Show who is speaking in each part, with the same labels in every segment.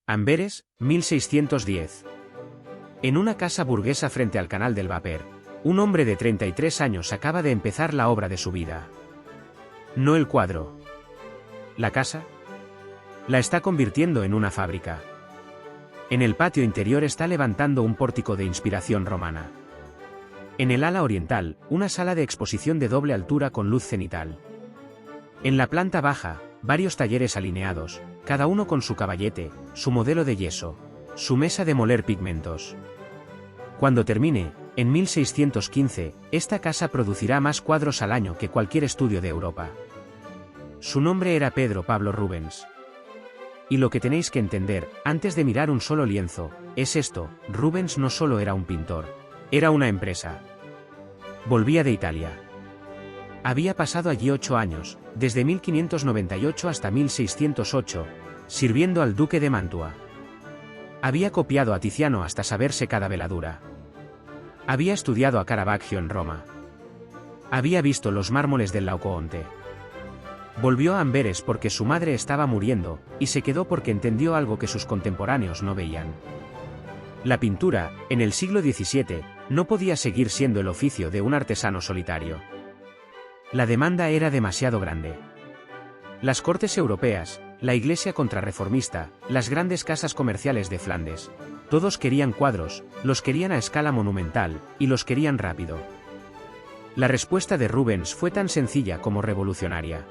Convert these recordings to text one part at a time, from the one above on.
Speaker 1: Amberes, 1610. En una casa burguesa frente al canal del Vapor, un hombre de 33 años acaba de empezar la obra de su vida. No el cuadro. La casa la está convirtiendo en una fábrica. En el patio interior está levantando un pórtico de inspiración romana. En el ala oriental, una sala de exposición de doble altura con luz cenital. En la planta baja, varios talleres alineados, cada uno con su caballete, su modelo de yeso, su mesa de moler pigmentos. Cuando termine, en 1615, esta casa producirá más cuadros al año que cualquier estudio de Europa. Su nombre era Pedro Pablo Rubens. Y lo que tenéis que entender, antes de mirar un solo lienzo, es esto: Rubens no solo era un pintor, era una empresa. Volvía de Italia. Había pasado allí 8 años, desde 1598 hasta 1608, sirviendo al duque de Mantua. Había copiado a Tiziano hasta saberse cada veladura. Había estudiado a Caravaggio en Roma. Había visto los mármoles del Laocoonte. Volvió a Amberes porque su madre estaba muriendo, y se quedó porque entendió algo que sus contemporáneos no veían. La pintura, en el siglo XVII, no podía seguir siendo el oficio de un artesano solitario. La demanda era demasiado grande. Las cortes europeas, la iglesia contrarreformista, las grandes casas comerciales de Flandes, todos querían cuadros, los querían a escala monumental, y los querían rápido. La respuesta de Rubens fue tan sencilla como revolucionaria.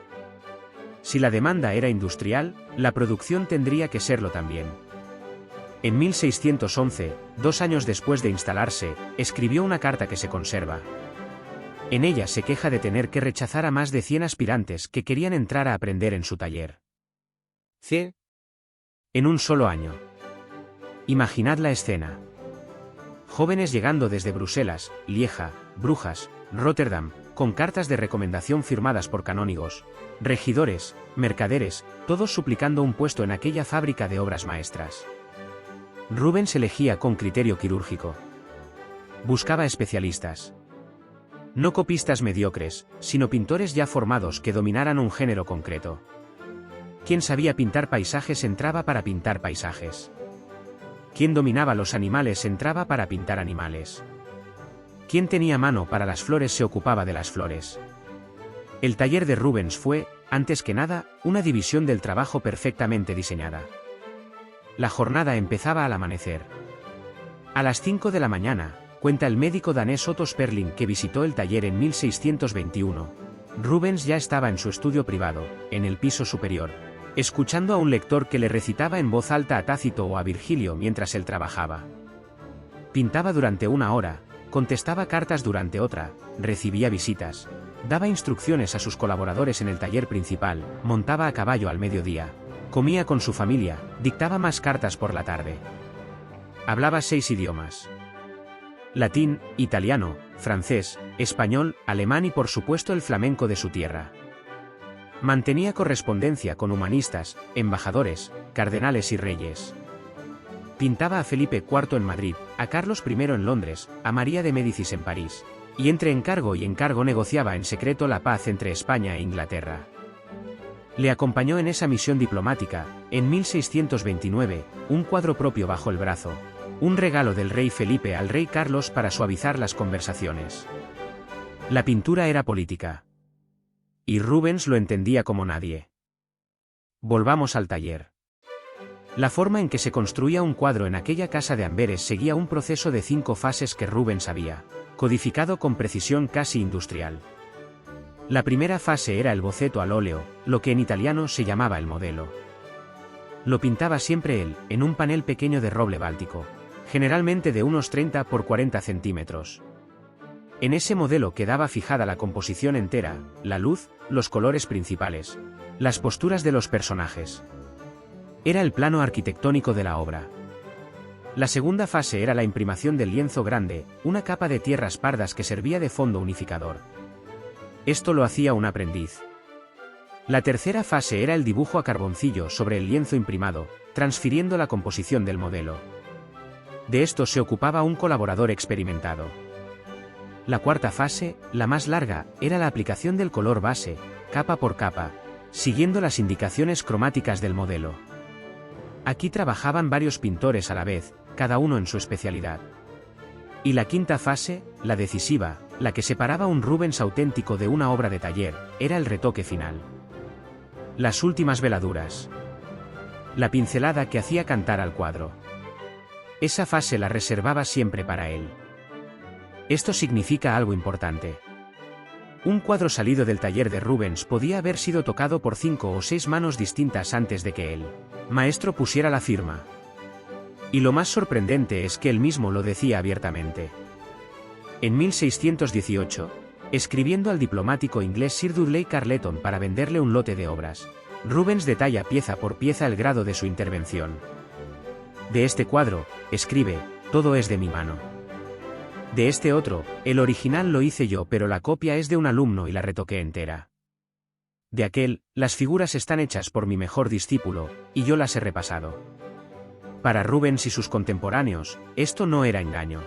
Speaker 1: Si la demanda era industrial, la producción tendría que serlo también. En 1611, 2 años después de instalarse, escribió una carta que se conserva. En ella se queja de tener que rechazar a más de 100 aspirantes que querían entrar a aprender en su taller. En un solo año. Imaginad la escena. Jóvenes llegando desde Bruselas, Lieja, Brujas, Rotterdam, con cartas de recomendación firmadas por canónigos, regidores, mercaderes, todos suplicando un puesto en aquella fábrica de obras maestras. Rubens elegía con criterio quirúrgico. Buscaba especialistas. No copistas mediocres, sino pintores ya formados que dominaran un género concreto. Quien sabía pintar paisajes entraba para pintar paisajes. Quien dominaba los animales entraba para pintar animales. Quien tenía mano para las flores se ocupaba de las flores. El taller de Rubens fue, antes que nada, una división del trabajo perfectamente diseñada. La jornada empezaba al amanecer. A las 5 de la mañana, cuenta el médico danés Otto Sperling, que visitó el taller en 1621. Rubens ya estaba en su estudio privado, en el piso superior, escuchando a un lector que le recitaba en voz alta a Tácito o a Virgilio mientras él trabajaba. Pintaba durante 1 hora, contestaba cartas durante otra, recibía visitas, daba instrucciones a sus colaboradores en el taller principal, montaba a caballo al mediodía, comía con su familia, dictaba más cartas por la tarde. Hablaba 6 idiomas: latín, italiano, francés, español, alemán y por supuesto el flamenco de su tierra. Mantenía correspondencia con humanistas, embajadores, cardenales y reyes. Pintaba a Felipe IV en Madrid, a Carlos I en Londres, a María de Médicis en París, y entre encargo y encargo negociaba en secreto la paz entre España e Inglaterra. Le acompañó en esa misión diplomática, en 1629, un cuadro propio bajo el brazo, un regalo del rey Felipe al rey Carlos para suavizar las conversaciones. La pintura era política. Y Rubens lo entendía como nadie. Volvamos al taller. La forma en que se construía un cuadro en aquella casa de Amberes seguía un proceso de 5 fases que Rubens había codificado con precisión casi industrial. La primera fase era el boceto al óleo, lo que en italiano se llamaba el modelo. Lo pintaba siempre él, en un panel pequeño de roble báltico, generalmente de unos 30 por 40 centímetros. En ese modelo quedaba fijada la composición entera, la luz, los colores principales, las posturas de los personajes. Era el plano arquitectónico de la obra. La segunda fase era la imprimación del lienzo grande, una capa de tierras pardas que servía de fondo unificador. Esto lo hacía un aprendiz. La tercera fase era el dibujo a carboncillo sobre el lienzo imprimado, transfiriendo la composición del modelo. De esto se ocupaba un colaborador experimentado. La cuarta fase, la más larga, era la aplicación del color base, capa por capa, siguiendo las indicaciones cromáticas del modelo. Aquí trabajaban varios pintores a la vez, cada uno en su especialidad. Y la quinta fase, la decisiva, la que separaba un Rubens auténtico de una obra de taller, era el retoque final. Las últimas veladuras. La pincelada que hacía cantar al cuadro. Esa fase la reservaba siempre para él. Esto significa algo importante. Un cuadro salido del taller de Rubens podía haber sido tocado por 5 o 6 manos distintas antes de que el maestro pusiera la firma. Y lo más sorprendente es que él mismo lo decía abiertamente. En 1618, escribiendo al diplomático inglés Sir Dudley Carleton para venderle un lote de obras, Rubens detalla pieza por pieza el grado de su intervención. De este cuadro, escribe, todo es de mi mano. De este otro, el original lo hice yo, pero la copia es de un alumno y la retoqué entera. De aquel, las figuras están hechas por mi mejor discípulo, y yo las he repasado. Para Rubens y sus contemporáneos, esto no era engaño.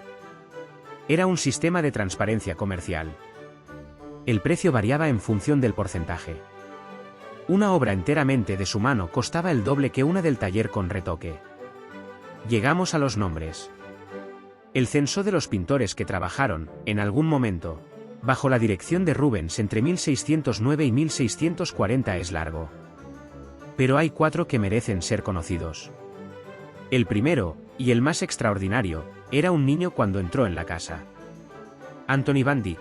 Speaker 1: Era un sistema de transparencia comercial. El precio variaba en función del porcentaje. Una obra enteramente de su mano costaba el doble que una del taller con retoque. Llegamos a los nombres. El censo de los pintores que trabajaron, en algún momento, bajo la dirección de Rubens entre 1609 y 1640 es largo. Pero hay 4 que merecen ser conocidos. El primero, y el más extraordinario, era un niño cuando entró en la casa. Antony van Dyck.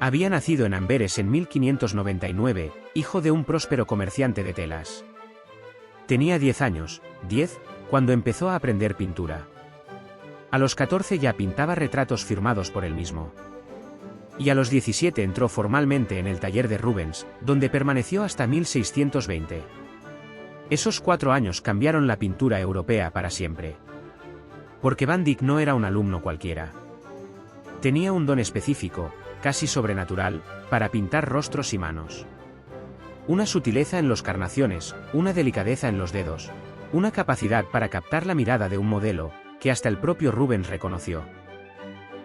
Speaker 1: Había nacido en Amberes en 1599, hijo de un próspero comerciante de telas. Tenía 10 años, cuando empezó a aprender pintura. A los 14 ya pintaba retratos firmados por él mismo. Y a los 17 entró formalmente en el taller de Rubens, donde permaneció hasta 1620. Esos 4 años cambiaron la pintura europea para siempre. Porque Van Dyck no era un alumno cualquiera. Tenía un don específico, casi sobrenatural, para pintar rostros y manos. Una sutileza en los carnaciones, una delicadeza en los dedos, una capacidad para captar la mirada de un modelo, que hasta el propio Rubens reconoció.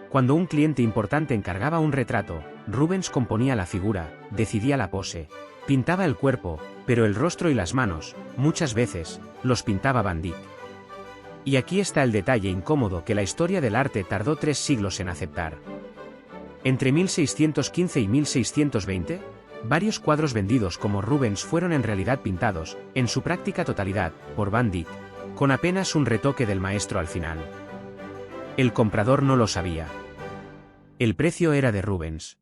Speaker 1: Cuando un cliente importante encargaba un retrato, Rubens componía la figura, decidía la pose, pintaba el cuerpo, pero el rostro y las manos, muchas veces, los pintaba Van Dyck. Y aquí está el detalle incómodo que la historia del arte tardó 3 siglos en aceptar. Entre 1615 y 1620, varios cuadros vendidos como Rubens fueron en realidad pintados, en su práctica totalidad, por Van Dyck, con apenas un retoque del maestro al final. El comprador no lo sabía. El precio era de Rubens.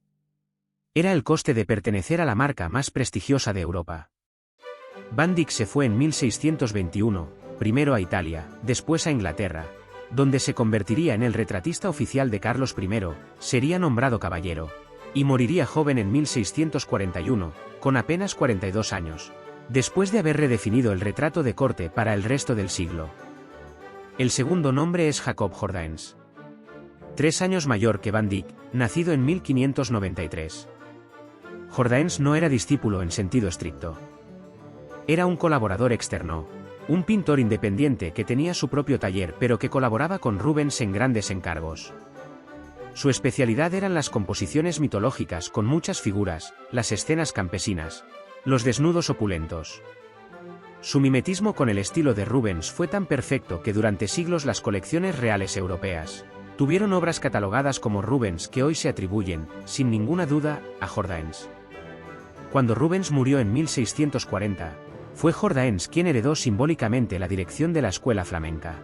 Speaker 1: Era el coste de pertenecer a la marca más prestigiosa de Europa. Van Dyck se fue en 1621, primero a Italia, después a Inglaterra, donde se convertiría en el retratista oficial de Carlos I, sería nombrado caballero, y moriría joven en 1641, con apenas 42 años. Después de haber redefinido el retrato de corte para el resto del siglo. El segundo nombre es Jacob Jordaens. 3 años mayor que Van Dyck, nacido en 1593. Jordaens no era discípulo en sentido estricto. Era un colaborador externo, un pintor independiente que tenía su propio taller pero que colaboraba con Rubens en grandes encargos. Su especialidad eran las composiciones mitológicas con muchas figuras, las escenas campesinas, los desnudos opulentos. Su mimetismo con el estilo de Rubens fue tan perfecto que durante siglos las colecciones reales europeas tuvieron obras catalogadas como Rubens que hoy se atribuyen, sin ninguna duda, a Jordaens. Cuando Rubens murió en 1640, fue Jordaens quien heredó simbólicamente la dirección de la escuela flamenca.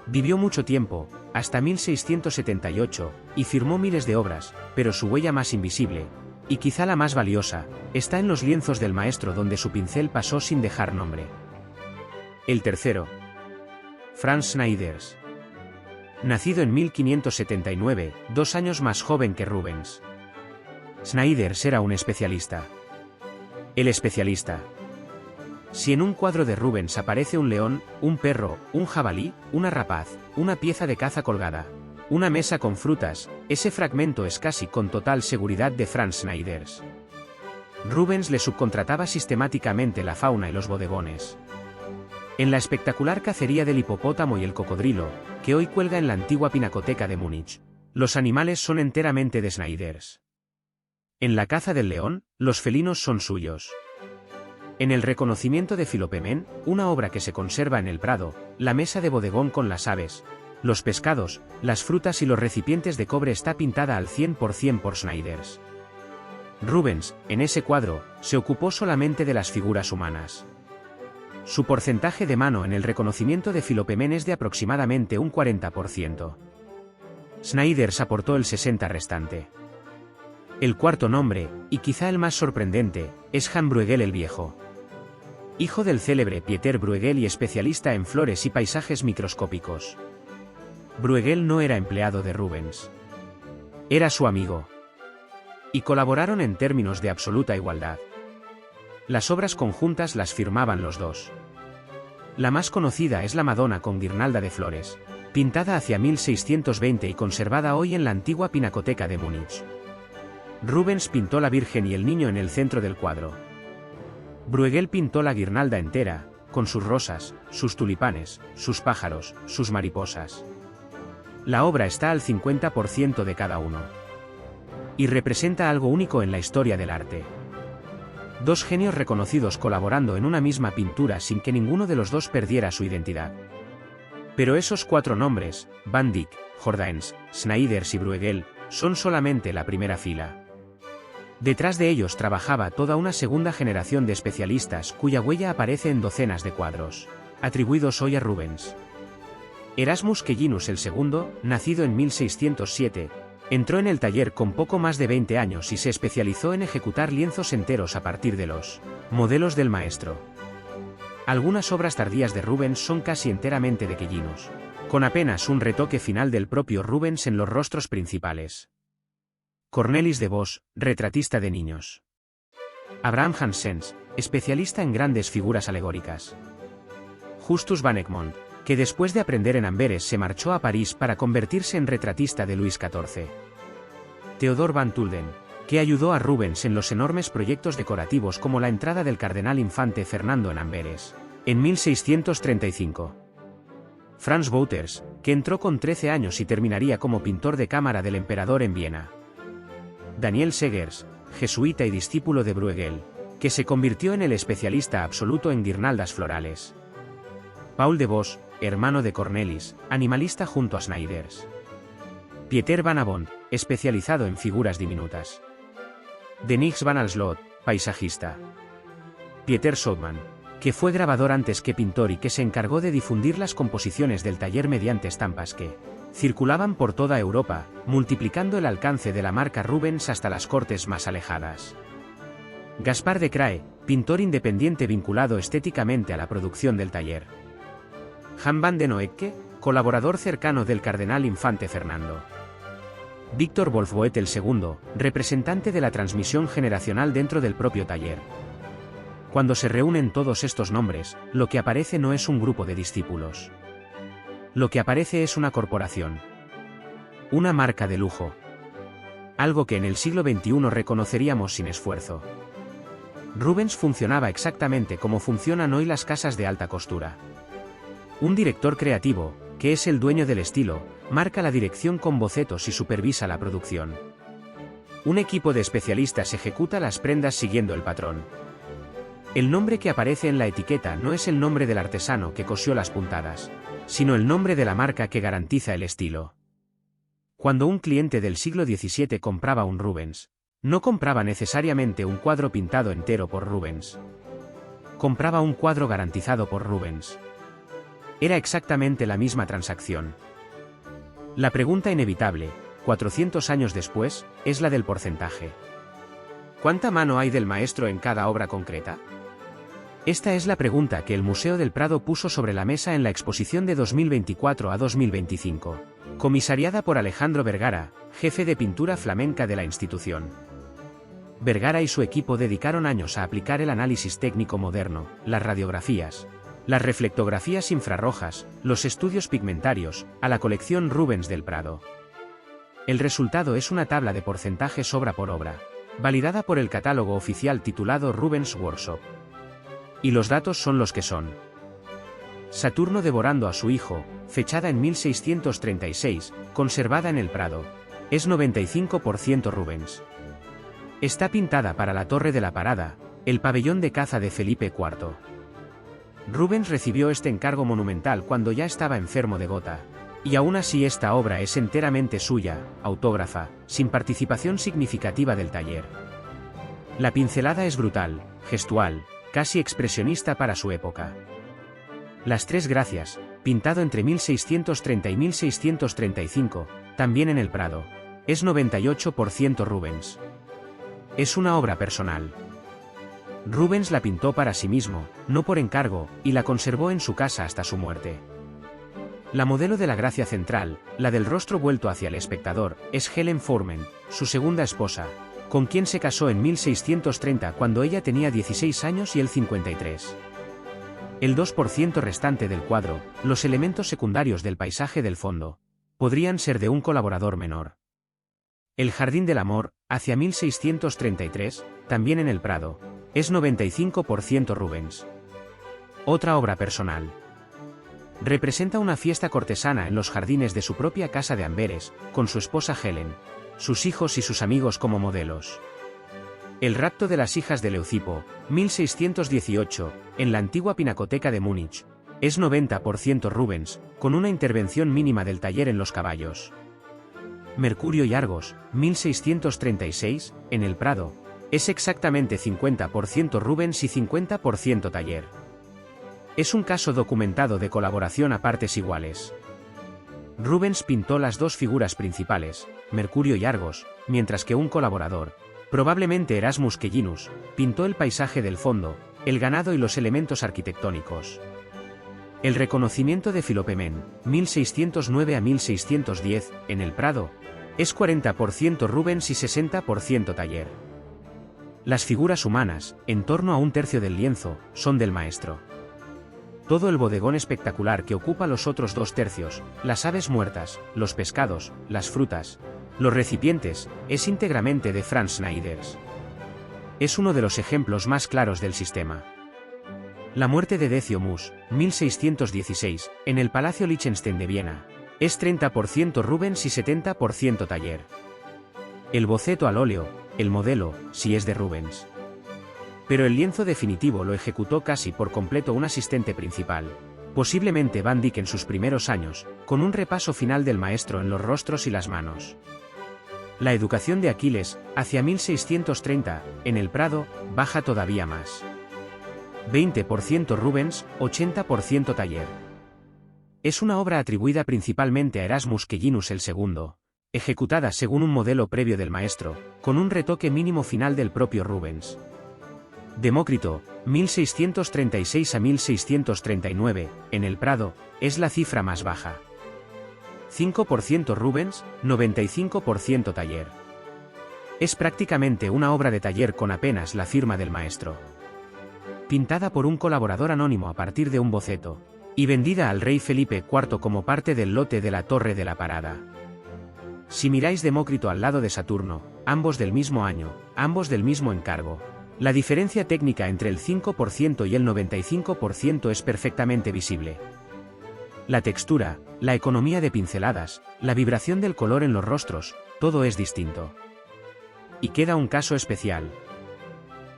Speaker 1: Vivió mucho tiempo, hasta 1678, y firmó miles de obras, pero su huella más invisible, y quizá la más valiosa, está en los lienzos del maestro donde su pincel pasó sin dejar nombre. El tercero. Franz Schneiders. Nacido en 1579, 2 años más joven que Rubens. Schneiders era un especialista. El especialista. Si en un cuadro de Rubens aparece un león, un perro, un jabalí, una rapaz, una pieza de caza colgada, una mesa con frutas, ese fragmento es casi con total seguridad de Franz Schneiders. Rubens le subcontrataba sistemáticamente la fauna y los bodegones. En la espectacular cacería del hipopótamo y el cocodrilo, que hoy cuelga en la antigua pinacoteca de Múnich, los animales son enteramente de Schneiders. En la caza del león, los felinos son suyos. En el reconocimiento de Filopemén, una obra que se conserva en el Prado, la mesa de bodegón con las aves, los pescados, las frutas y los recipientes de cobre está pintada al 100% por Schneiders. Rubens, en ese cuadro, se ocupó solamente de las figuras humanas. Su porcentaje de mano en el reconocimiento de Filopemén es de aproximadamente un 40%. Schneiders aportó el 60% restante. El cuarto nombre, y quizá el más sorprendente, es Jan Bruegel el Viejo. Hijo del célebre Pieter Bruegel y especialista en flores y paisajes microscópicos. Bruegel no era empleado de Rubens. Era su amigo. Y colaboraron en términos de absoluta igualdad. Las obras conjuntas las firmaban los dos. La más conocida es la Madonna con guirnalda de flores, pintada hacia 1620 y conservada hoy en la antigua Pinacoteca de Múnich. Rubens pintó la Virgen y el Niño en el centro del cuadro. Bruegel pintó la guirnalda entera, con sus rosas, sus tulipanes, sus pájaros, sus mariposas. La obra está al 50% de cada uno. Y representa algo único en la historia del arte. Dos genios reconocidos colaborando en una misma pintura sin que ninguno de los dos perdiera su identidad. Pero esos cuatro nombres, Van Dyck, Jordaens, Schneiders y Bruegel, son solamente la primera fila. Detrás de ellos trabajaba toda una segunda generación de especialistas cuya huella aparece en docenas de cuadros, atribuidos hoy a Rubens. Erasmus Quellinus II, nacido en 1607, entró en el taller con poco más de 20 años y se especializó en ejecutar lienzos enteros a partir de los modelos del maestro. Algunas obras tardías de Rubens son casi enteramente de Quellinus, con apenas un retoque final del propio Rubens en los rostros principales. Cornelis de Vos, retratista de niños. Abraham Hansens, especialista en grandes figuras alegóricas. Justus van Egmond, que después de aprender en Amberes se marchó a París para convertirse en retratista de Luis XIV. Theodor van Tulden, que ayudó a Rubens en los enormes proyectos decorativos como la entrada del cardenal infante Fernando en Amberes, en 1635. Franz Wouters, que entró con 13 años y terminaría como pintor de cámara del emperador en Viena. Daniel Segers, jesuita y discípulo de Bruegel, que se convirtió en el especialista absoluto en guirnaldas florales. Paul de Vos, hermano de Cornelis, animalista junto a Schneiders. Pieter van Avond, especializado en figuras diminutas. Denys van Alslot, paisajista. Pieter Soutman, que fue grabador antes que pintor y que se encargó de difundir las composiciones del taller mediante estampas que circulaban por toda Europa, multiplicando el alcance de la marca Rubens hasta las cortes más alejadas. Gaspar de Crae, pintor independiente vinculado estéticamente a la producción del taller. Jan van den Oecke, colaborador cercano del cardenal infante Fernando. Víctor Wolfboetel II, representante de la transmisión generacional dentro del propio taller. Cuando se reúnen todos estos nombres, lo que aparece no es un grupo de discípulos. Lo que aparece es una corporación. Una marca de lujo. Algo que en el siglo XXI reconoceríamos sin esfuerzo. Rubens funcionaba exactamente como funcionan hoy las casas de alta costura. Un director creativo, que es el dueño del estilo, marca la dirección con bocetos y supervisa la producción. Un equipo de especialistas ejecuta las prendas siguiendo el patrón. El nombre que aparece en la etiqueta no es el nombre del artesano que cosió las puntadas, sino el nombre de la marca que garantiza el estilo. Cuando un cliente del siglo XVII compraba un Rubens, no compraba necesariamente un cuadro pintado entero por Rubens. Compraba un cuadro garantizado por Rubens. Era exactamente la misma transacción. La pregunta inevitable, 400 años después, es la del porcentaje. ¿Cuánta mano hay del maestro en cada obra concreta? Esta es la pregunta que el Museo del Prado puso sobre la mesa en la exposición de 2024 a 2025, comisariada por Alejandro Vergara, jefe de pintura flamenca de la institución. Vergara y su equipo dedicaron años a aplicar el análisis técnico moderno, las radiografías, las reflectografías infrarrojas, los estudios pigmentarios, a la colección Rubens del Prado. El resultado es una tabla de porcentajes obra por obra, validada por el catálogo oficial titulado Rubens Workshop. Y los datos son los que son. Saturno devorando a su hijo, fechada en 1636, conservada en el Prado. Es 95% Rubens. Está pintada para la Torre de la Parada, El pabellón de caza de Felipe IV. Rubens recibió este encargo monumental cuando ya estaba enfermo de gota. Y aún así esta obra es enteramente suya, autógrafa, sin participación significativa del taller. La pincelada es brutal, gestual, casi expresionista para su época. Las Tres Gracias, pintado entre 1630 y 1635, también en el Prado, es 98% Rubens. Es una obra personal. Rubens la pintó para sí mismo, no por encargo, y la conservó en su casa hasta su muerte. La modelo de la gracia central, la del rostro vuelto hacia el espectador, es Helen Foreman, su segunda esposa, con quien se casó en 1630 cuando ella tenía 16 años y él 53. El 2% restante del cuadro, los elementos secundarios del paisaje del fondo, podrían ser de un colaborador menor. El Jardín del Amor, hacia 1633, también en el Prado, es 95% Rubens. Otra obra personal. Representa una fiesta cortesana en los jardines de su propia casa de Amberes, con su esposa Helen, sus hijos y sus amigos como modelos. El rapto de las hijas de Leucipo, 1618, en la antigua Pinacoteca de Múnich, es 90% Rubens, con una intervención mínima del taller en los caballos. Mercurio y Argos, 1636, en el Prado, es exactamente 50% Rubens y 50% taller. Es un caso documentado de colaboración a partes iguales. Rubens pintó las dos figuras principales, Mercurio y Argos, mientras que un colaborador, probablemente Erasmus Quellinus, pintó el paisaje del fondo, el ganado y los elementos arquitectónicos. El reconocimiento de Philopoemen, 1609 a 1610, en el Prado, es 40% Rubens y 60% taller. Las figuras humanas, en torno a un tercio del lienzo, son del maestro. Todo el bodegón espectacular que ocupa los otros 2/3, las aves muertas, los pescados, las frutas, los recipientes, es íntegramente de Franz Schneiders. Es uno de los ejemplos más claros del sistema. La muerte de Decio Mus, 1616, en el Palacio Liechtenstein de Viena, es 30% Rubens y 70% taller. El boceto al óleo, el modelo, sí es de Rubens. Pero el lienzo definitivo lo ejecutó casi por completo un asistente principal, posiblemente Van Dyck en sus primeros años, con un repaso final del maestro en los rostros y las manos. La educación de Aquiles, hacia 1630, en el Prado, baja todavía más. 20% Rubens, 80% taller. Es una obra atribuida principalmente a Erasmus Quellinus el II, ejecutada según un modelo previo del maestro, con un retoque mínimo final del propio Rubens. Demócrito, 1636 a 1639, en el Prado, es la cifra más baja. 5% Rubens, 95% taller. Es prácticamente una obra de taller con apenas la firma del maestro. Pintada por un colaborador anónimo a partir de un boceto, y vendida al rey Felipe IV como parte del lote de la Torre de la Parada. Si miráis Demócrito al lado de Saturno, ambos del mismo año, ambos del mismo encargo, la diferencia técnica entre el 5% y el 95% es perfectamente visible. La textura, la economía de pinceladas, la vibración del color en los rostros, todo es distinto. Y queda un caso especial.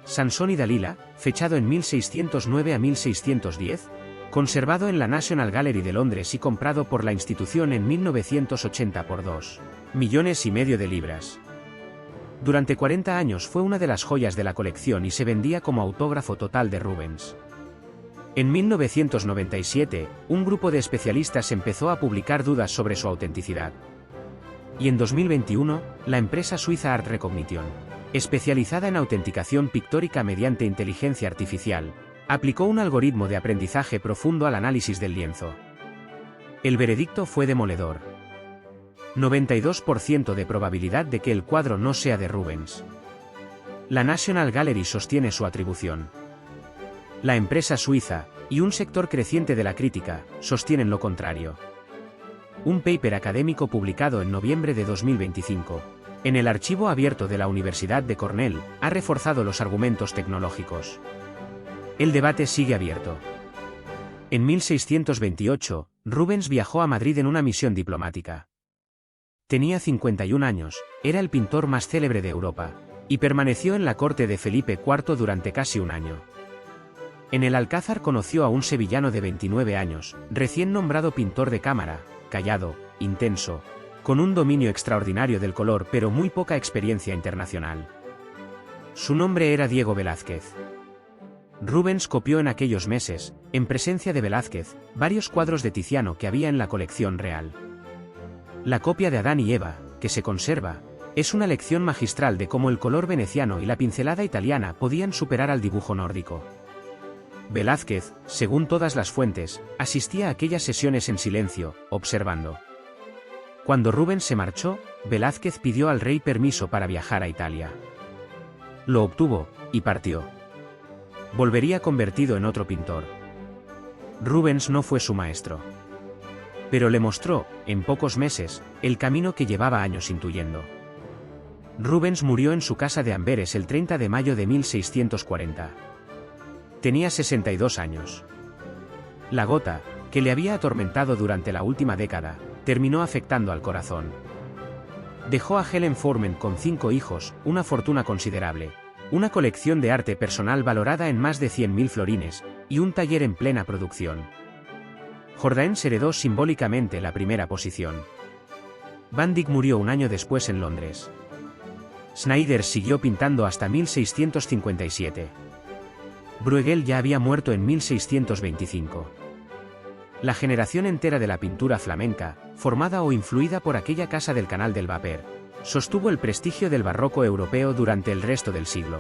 Speaker 1: Sansón y Dalila, fechado en 1609 a 1610, conservado en la National Gallery de Londres y comprado por la institución en 1980 por 2,5 millones de libras. Durante 40 años fue una de las joyas de la colección y se vendía como autógrafo total de Rubens. En 1997, un grupo de especialistas empezó a publicar dudas sobre su autenticidad. Y en 2021, la empresa suiza Art Recognition, especializada en autenticación pictórica mediante inteligencia artificial, aplicó un algoritmo de aprendizaje profundo al análisis del lienzo. El veredicto fue demoledor. 92% de probabilidad de que el cuadro no sea de Rubens. La National Gallery sostiene su atribución. La empresa suiza, y un sector creciente de la crítica, sostienen lo contrario. Un paper académico publicado en noviembre de 2025, en el archivo abierto de la Universidad de Cornell, ha reforzado los argumentos tecnológicos. El debate sigue abierto. En 1628, Rubens viajó a Madrid en una misión diplomática. Tenía 51 años, era el pintor más célebre de Europa, y permaneció en la corte de Felipe IV durante casi un año. En el Alcázar conoció a un sevillano de 29 años, recién nombrado pintor de cámara, callado, intenso, con un dominio extraordinario del color pero muy poca experiencia internacional. Su nombre era Diego Velázquez. Rubens copió en aquellos meses, en presencia de Velázquez, varios cuadros de Tiziano que había en la colección real. La copia de Adán y Eva, que se conserva, es una lección magistral de cómo el color veneciano y la pincelada italiana podían superar al dibujo nórdico. Velázquez, según todas las fuentes, asistía a aquellas sesiones en silencio, observando. Cuando Rubens se marchó, Velázquez pidió al rey permiso para viajar a Italia. Lo obtuvo, y partió. Volvería convertido en otro pintor. Rubens no fue su maestro. Pero le mostró, en pocos meses, el camino que llevaba años intuyendo. Rubens murió en su casa de Amberes el 30 de mayo de 1640. Tenía 62 años. La gota, que le había atormentado durante la última década, terminó afectando al corazón. Dejó a Helen Forman con 5 hijos, una fortuna considerable, una colección de arte personal valorada en más de 100.000 florines, y un taller en plena producción. Jordaens heredó simbólicamente la primera posición. Van Dyck murió un año después en Londres. Snyder siguió pintando hasta 1657. Bruegel ya había muerto en 1625. La generación entera de la pintura flamenca, formada o influida por aquella casa del Canal del Vapor, sostuvo el prestigio del barroco europeo durante el resto del siglo.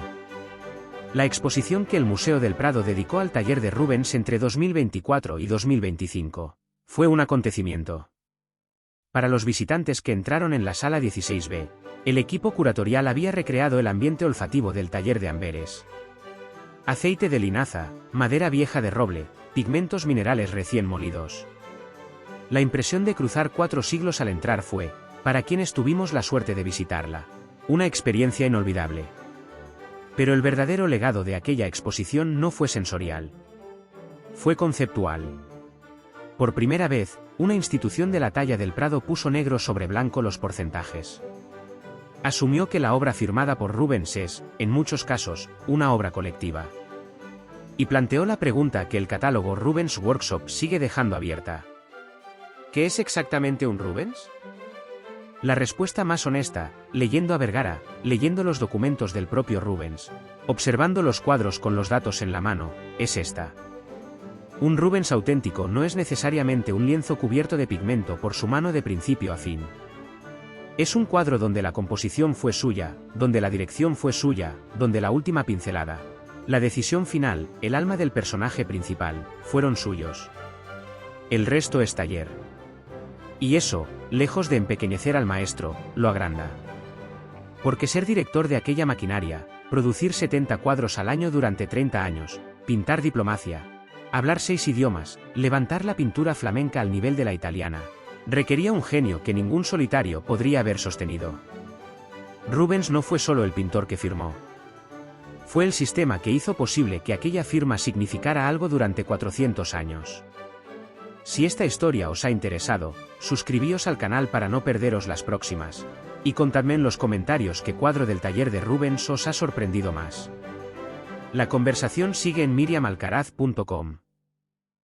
Speaker 1: La exposición que el Museo del Prado dedicó al taller de Rubens entre 2024 y 2025 fue un acontecimiento. Para los visitantes que entraron en la sala 16B, el equipo curatorial había recreado el ambiente olfativo del taller de Amberes. Aceite de linaza, madera vieja de roble, pigmentos minerales recién molidos. La impresión de cruzar 4 siglos al entrar fue, para quienes tuvimos la suerte de visitarla, una experiencia inolvidable. Pero el verdadero legado de aquella exposición no fue sensorial. Fue conceptual. Por primera vez, una institución de la talla del Prado puso negro sobre blanco los porcentajes. Asumió que la obra firmada por Rubens es, en muchos casos, una obra colectiva. Y planteó la pregunta que el catálogo Rubens Workshop sigue dejando abierta. ¿Qué es exactamente un Rubens? La respuesta más honesta, leyendo a Vergara, leyendo los documentos del propio Rubens, observando los cuadros con los datos en la mano, es esta. Un Rubens auténtico no es necesariamente un lienzo cubierto de pigmento por su mano de principio a fin. Es un cuadro donde la composición fue suya, donde la dirección fue suya, donde la última pincelada, la decisión final, el alma del personaje principal, fueron suyos. El resto es taller. Y eso, lejos de empequeñecer al maestro, lo agranda. Porque ser director de aquella maquinaria, producir 70 cuadros al año durante 30 años, pintar diplomacia, hablar 6 idiomas, levantar la pintura flamenca al nivel de la italiana, requería un genio que ningún solitario podría haber sostenido. Rubens no fue solo el pintor que firmó. Fue el sistema que hizo posible que aquella firma significara algo durante 400 años. Si esta historia os ha interesado, suscribíos al canal para no perderos las próximas, y contadme en los comentarios qué cuadro del taller de Rubens os ha sorprendido más. La conversación sigue en miriamalcaraz.com.